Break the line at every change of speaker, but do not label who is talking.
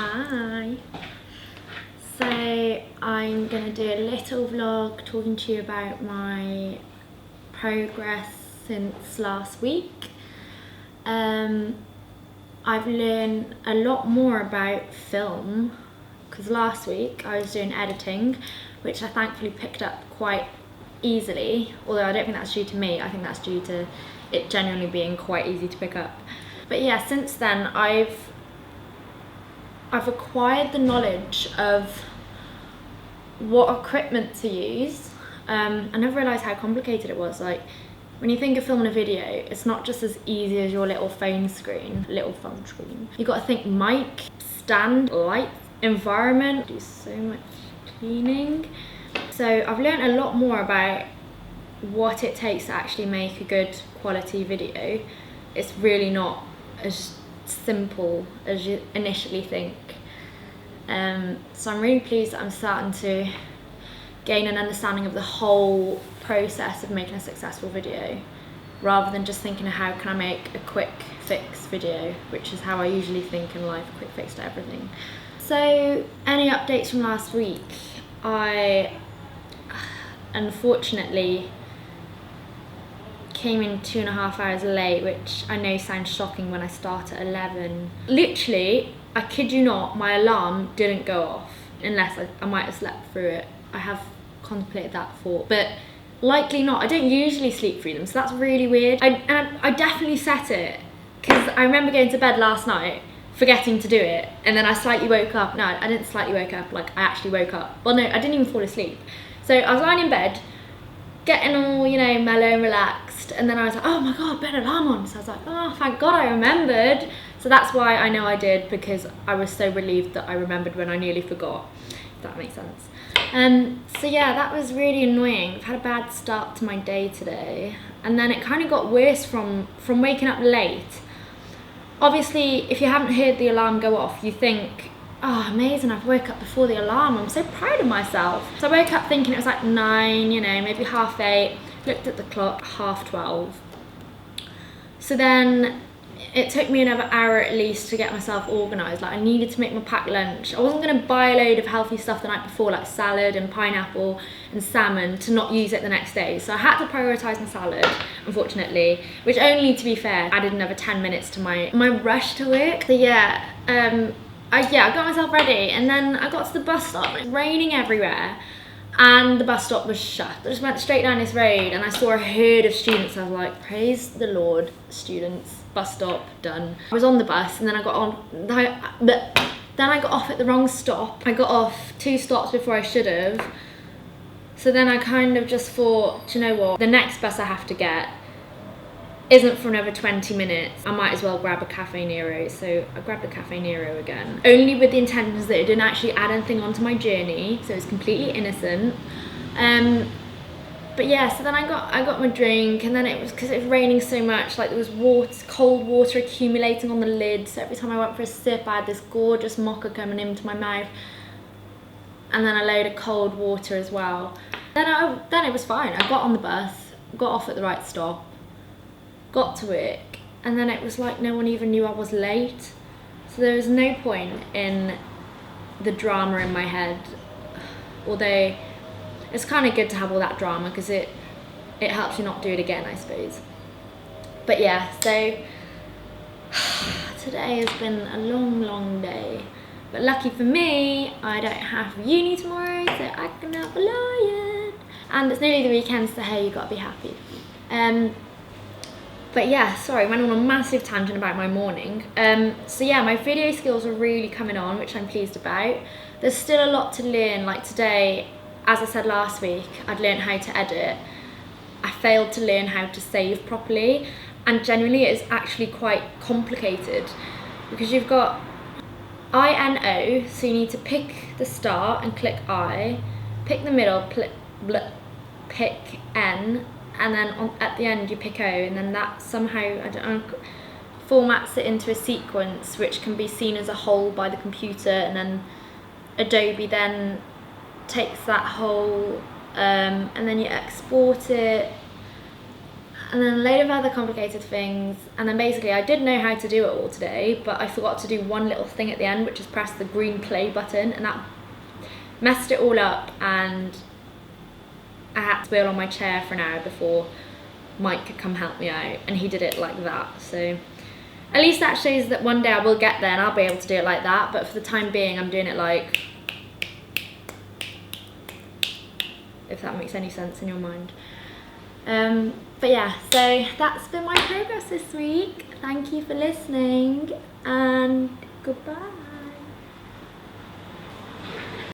Hi. So I'm going to do a little vlog talking to you about my progress since last week. I've learned a lot more about film because last week I was doing editing, which I thankfully picked up quite easily, although I don't think that's due to me. I think that's due to it genuinely being quite easy to pick up. But yeah, since then I've acquired the knowledge of what equipment to use. I never realised how complicated it was. Like, when you think of filming a video, it's not just as easy as your little phone screen. You've got to think mic, stand, light, environment, do so much cleaning. So I've learned a lot more about what it takes to actually make a good quality video. It's really not as simple as you initially think. So I'm really pleased that I'm starting to gain an understanding of the whole process of making a successful video, rather than just thinking of how can I make a quick fix video, which is how I usually think in life, a quick fix to everything. So any updates from last week? I unfortunately came in 2.5 hours late, which I know sounds shocking when I start at 11. Literally, I kid you not, my alarm didn't go off, unless I might have slept through it. I have contemplated that thought, but likely not. I don't usually sleep through them, so that's really weird. I definitely set it, because I remember going to bed last night, forgetting to do it, and then I slightly woke up. No, I didn't slightly wake up, like I actually woke up. Well no, I didn't even fall asleep. So I was lying in bed, getting all, you know, mellow and relaxed, and then I was like, oh my god, better alarm on. So I was like, oh thank god I remembered. So that's why I know I did, because I was so relieved that I remembered when I nearly forgot, if that makes sense. So yeah, that was really annoying. I've had a bad start to my day today, and then it kind of got worse from waking up late. Obviously, if you haven't heard the alarm go off, you think, oh amazing, I've woke up before the alarm, I'm so proud of myself. So I woke up thinking it was like 9, you know, maybe 8:30, looked at the clock, 12:30. So then it took me another hour at least to get myself organised. Like, I needed to make my packed lunch. I wasn't going to buy a load of healthy stuff the night before, like salad and pineapple and salmon, to not use it the next day. So I had to prioritise my salad, unfortunately, which only, to be fair, added another 10 minutes to my rush to work. So yeah, I got myself ready, and then I got to the bus stop. It was raining everywhere, and the bus stop was shut. I just went straight down this road, and I saw a herd of students. I was like, praise the Lord, students. Bus stop, done. I was on the bus, and then I got on, then I got off at the wrong stop. I got off 2 stops before I should have. So then I kind of just thought, do you know what? The next bus I have to get isn't for another 20 minutes. I might as well grab a Cafe Nero. So I grabbed the Cafe Nero again, only with the intentions that it didn't actually add anything onto my journey, so it's completely innocent. But yeah, so then I got my drink, and then it was, because it was raining so much, like there was cold water accumulating on the lid, so every time I went for a sip I had this gorgeous mocha coming into my mouth, and then a load of cold water as well. Then it was fine. I got on the bus, got off at the right stop, got to work, and then it was like no one even knew I was late. So there was no point in the drama in my head, although it's kind of good to have all that drama, because it helps you not do it again, I suppose. But yeah, so today has been a long day, but lucky for me I don't have uni tomorrow, so I can have a lion, and it's nearly the weekend, so hey, you gotta be happy. But yeah, sorry, I went on a massive tangent about my morning. So yeah, my video skills are really coming on, which I'm pleased about. There's still a lot to learn. Like today, as I said last week, I'd learned how to edit. I failed to learn how to save properly, and genuinely it's actually quite complicated, because you've got INO, so you need to pick the start and click I, pick the middle, pick N, and then at the end you pick O, and then that somehow, I don't know, formats it into a sequence which can be seen as a whole by the computer, and then Adobe then takes that whole, and then you export it. and then a load of other complicated things, and then basically I did know how to do it all today, but I forgot to do one little thing at the end, which is press the green play button, and that messed it all up, and I had to wheel on my chair for an hour before Mike could come help me out, and he did it like that. So at least that shows that one day I will get there and I'll be able to do it like that, but for the time being I'm doing it like, if that makes any sense in your mind. But yeah, so that's been my progress this week. Thank you for listening, and goodbye.